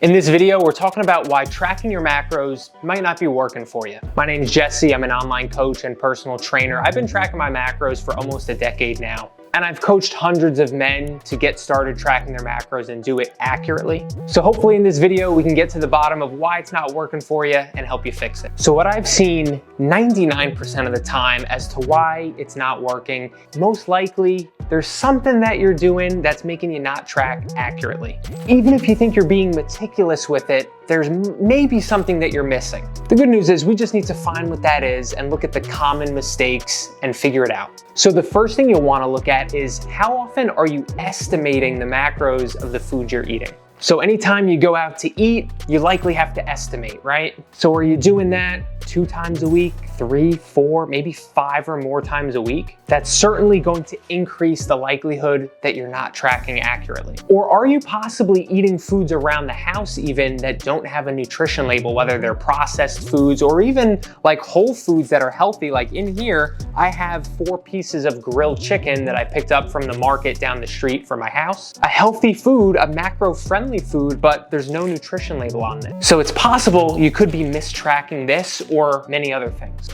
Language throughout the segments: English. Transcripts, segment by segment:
In this video, we're talking about why tracking your macros might not be working for you. My name is Jesse. I'm an online coach and personal trainer. I've been tracking my macros for almost a decade now. And I've coached hundreds of men to get started tracking their macros and do it accurately. So hopefully in this video, we can get to the bottom of why it's not working for you and help you fix it. So what I've seen 99% of the time as to why it's not working, most likely there's something that you're doing that's making you not track accurately. Even if you think you're being meticulous with it, there's maybe something that you're missing. The good news is we just need to find what that is and look at the common mistakes and figure it out. So the first thing you'll want to look at is how often are you estimating the macros of the food you're eating? So anytime you go out to eat, you likely have to estimate, right? So are you doing that 2 times a week, 3, 4, maybe 5 or more times a week? That's certainly going to increase the likelihood that you're not tracking accurately. Or are you possibly eating foods around the house even that don't have a nutrition label, whether they're processed foods or even like whole foods that are healthy? Like in here, I have 4 pieces of grilled chicken that I picked up from the market down the street from my house. A healthy food, a macro-friendly food, but there's no nutrition label on it. So it's possible you could be mistracking this or many other things.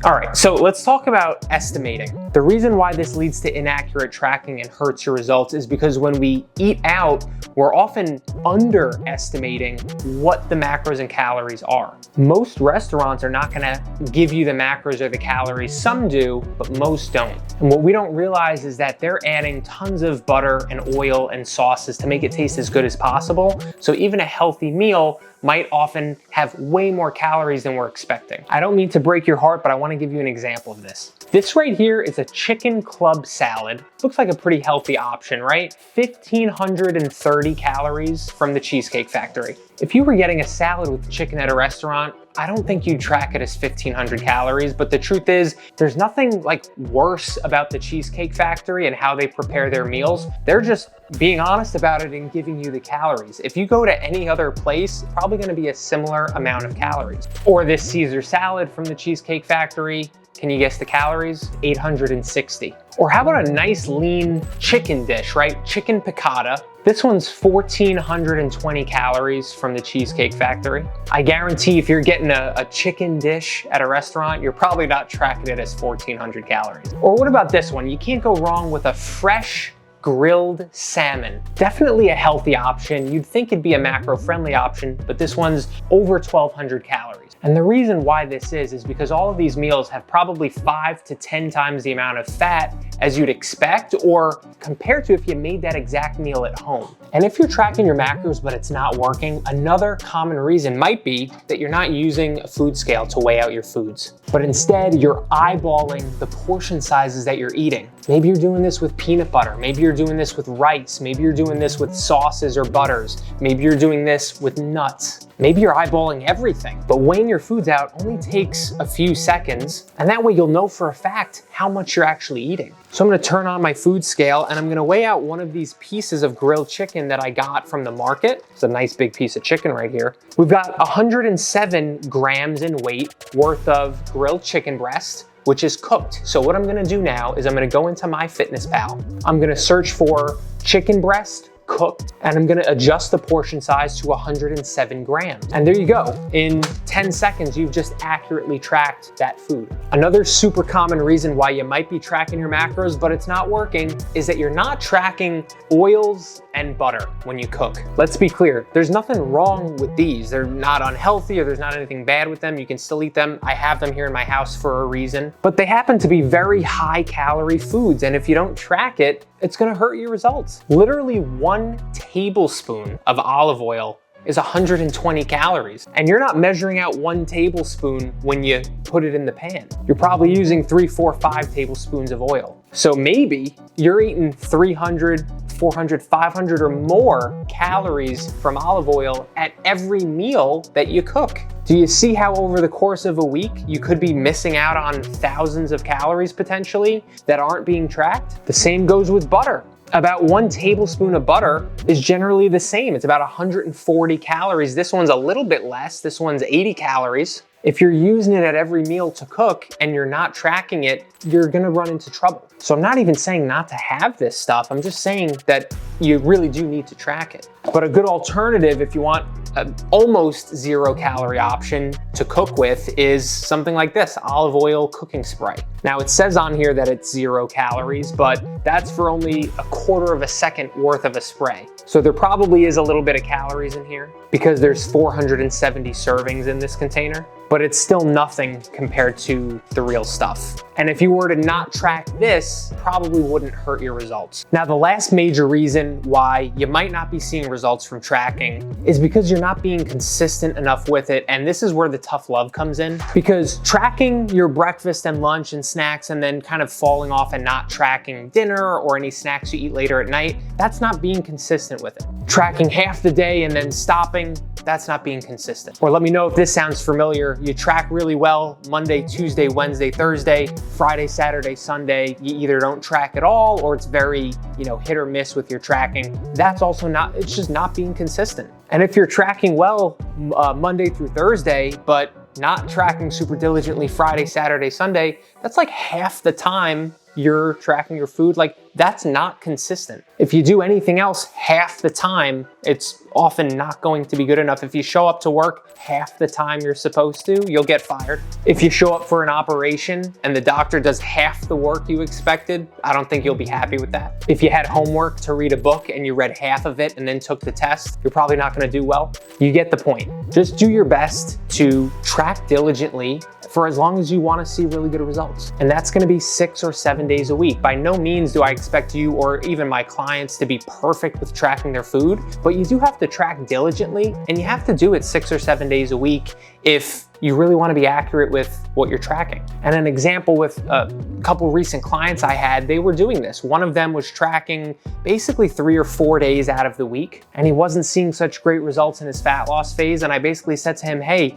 All right, so let's talk about estimating. The reason why this leads to inaccurate tracking and hurts your results is because when we eat out, we're often underestimating what the macros and calories are. Most restaurants are not gonna give you the macros or the calories. Some do, but most don't. And what we don't realize is that they're adding tons of butter and oil and sauces to make it taste as good as possible. So even a healthy meal might often have way more calories than we're expecting. I don't mean to break your heart, but I want to give you an example of this. This right here is a chicken club salad. Looks like a pretty healthy option, right? 1,530 calories from the Cheesecake Factory. If you were getting a salad with chicken at a restaurant, I don't think you'd track it as 1,500 calories, but the truth is there's nothing like worse about the Cheesecake Factory and how they prepare their meals. They're just being honest about it and giving you the calories. If you go to any other place, it's probably gonna be a similar amount of calories. Or this Caesar salad from the Cheesecake Factory, can you guess the calories? 860. Or how about a nice lean chicken dish, right? Chicken piccata. This one's 1,420 calories from the Cheesecake Factory. I guarantee if you're getting a chicken dish at a restaurant, you're probably not tracking it as 1,400 calories. Or what about this one? You can't go wrong with a fresh grilled salmon. Definitely a healthy option. You'd think it'd be a macro-friendly option, but this one's over 1,200 calories. And the reason why this is because all of these meals have probably 5 to 10 times the amount of fat as you'd expect, or compared to if you made that exact meal at home. And if you're tracking your macros but it's not working, another common reason might be that you're not using a food scale to weigh out your foods, but instead you're eyeballing the portion sizes that you're eating. Maybe you're doing this with peanut butter. Maybe you're doing this with rice. Maybe you're doing this with sauces or butters. Maybe you're doing this with nuts. Maybe you're eyeballing everything, but weighing your foods out only takes a few seconds, and that way you'll know for a fact how much you're actually eating. So I'm gonna turn on my food scale and I'm gonna weigh out one of these pieces of grilled chicken that I got from the market. It's a nice big piece of chicken right here. We've got 107 grams in weight worth of grilled chicken breast, which is cooked. So what I'm gonna do now is I'm gonna go into MyFitnessPal. I'm gonna search for chicken breast cooked, and I'm gonna adjust the portion size to 107 grams. And there you go. In 10 seconds, you've just accurately tracked that food. Another super common reason why you might be tracking your macros, but it's not working, is that you're not tracking oils and butter when you cook. Let's be clear, there's nothing wrong with these. They're not unhealthy or there's not anything bad with them. You can still eat them. I have them here in my house for a reason, but they happen to be very high calorie foods. And if you don't track it, it's gonna hurt your results. Literally 1 tablespoon of olive oil is 120 calories. And you're not measuring out 1 tablespoon when you put it in the pan. You're probably using 3, 4, 5 tablespoons of oil. So maybe you're eating 300, 400, 500 or more calories from olive oil at every meal that you cook. Do you see how over the course of a week, you could be missing out on thousands of calories potentially that aren't being tracked? The same goes with butter. About 1 tablespoon of butter is generally the same. It's about 140 calories. This one's a little bit less. This one's 80 calories. If you're using it at every meal to cook and you're not tracking it, you're gonna run into trouble. So I'm not even saying not to have this stuff. I'm just saying that you really do need to track it. But a good alternative, if you want an almost 0-calorie option to cook with, is something like this, olive oil cooking spray. Now it says on here that it's 0 calories, but that's for only 1/4 of a second worth of a spray. So there probably is a little bit of calories in here because there's 470 servings in this container, but it's still nothing compared to the real stuff. And if you were to not track this, probably wouldn't hurt your results. Now, the last major reason why you might not be seeing results from tracking is because you're not being consistent enough with it. And this is where the tough love comes in, because tracking your breakfast and lunch and snacks and then kind of falling off and not tracking dinner or any snacks you eat later at night, that's not being consistent with it. Tracking half the day and then stopping, that's not being consistent. Or let me know if this sounds familiar. You track really well Monday, Tuesday, Wednesday, Thursday, Friday, Saturday, Sunday. You either don't track at all or it's very, hit or miss with your tracking. That's also not, it's just not being consistent. And if you're tracking well Monday through Thursday, but not tracking super diligently Friday, Saturday, Sunday, that's like half the time you're tracking your food. Like, that's not consistent. If you do anything else half the time, it's often not going to be good enough. If you show up to work half the time you're supposed to, you'll get fired. If you show up for an operation and the doctor does half the work you expected, I don't think you'll be happy with that. If you had homework to read a book and you read half of it and then took the test, you're probably not gonna do well. You get the point. Just do your best to track diligently for as long as you want to see really good results. And that's going to be 6 or 7 days a week. By no means do I expect you or even my clients to be perfect with tracking their food, but you do have to track diligently, and you have to do it 6 or 7 days a week if you really want to be accurate with what you're tracking. And an example with a couple recent clients I had, they were doing this. One of them was tracking basically 3 or 4 days out of the week, and he wasn't seeing such great results in his fat loss phase. And I basically said to him, hey,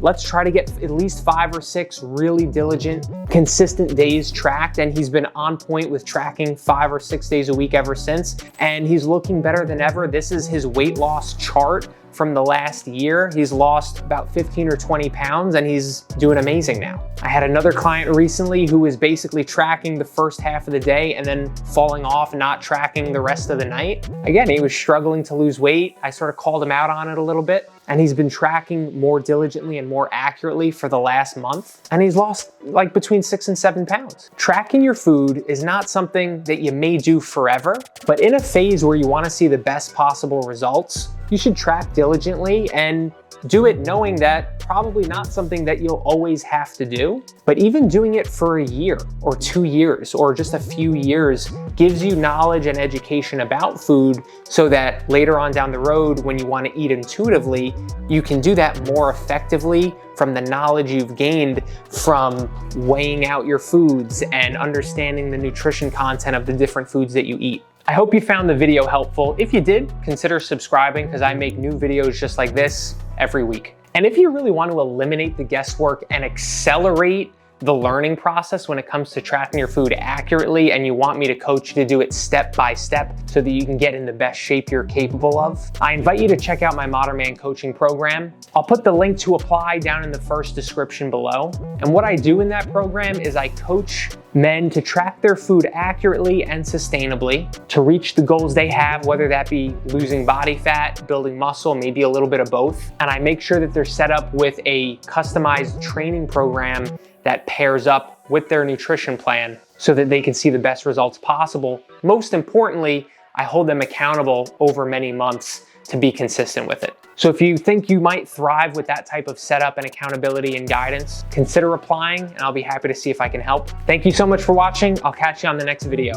let's try to get at least 5 or 6 really diligent, consistent days tracked. And he's been on point with tracking 5 or 6 days a week ever since. And he's looking better than ever. This is his weight loss chart from the last year. He's lost about 15 or 20 pounds and he's doing amazing now. I had another client recently who was basically tracking the first half of the day and then falling off, not tracking the rest of the night. Again, he was struggling to lose weight. I sort of called him out on it a little bit, and he's been tracking more diligently and more accurately for the last month. And he's lost like between 6 and 7 pounds. Tracking your food is not something that you may do forever, but in a phase where you want to see the best possible results, you should track diligently and do it knowing that probably not something that you'll always have to do, but even doing it for a year or 2 years or just a few years gives you knowledge and education about food so that later on down the road, when you want to eat intuitively, you can do that more effectively from the knowledge you've gained from weighing out your foods and understanding the nutrition content of the different foods that you eat. I hope you found the video helpful. If you did, consider subscribing because I make new videos just like this every week. And if you really want to eliminate the guesswork and accelerate the learning process when it comes to tracking your food accurately, and you want me to coach you to do it step by step so that you can get in the best shape you're capable of, I invite you to check out my Modern Man coaching program. I'll put the link to apply down in the first description below. And what I do in that program is I coach men to track their food accurately and sustainably to reach the goals they have, whether that be losing body fat, building muscle, maybe a little bit of both. And I make sure that they're set up with a customized training program that pairs up with their nutrition plan so that they can see the best results possible. Most importantly, I hold them accountable over many months to be consistent with it. So if you think you might thrive with that type of setup and accountability and guidance, consider applying and I'll be happy to see if I can help. Thank you so much for watching. I'll catch you on the next video.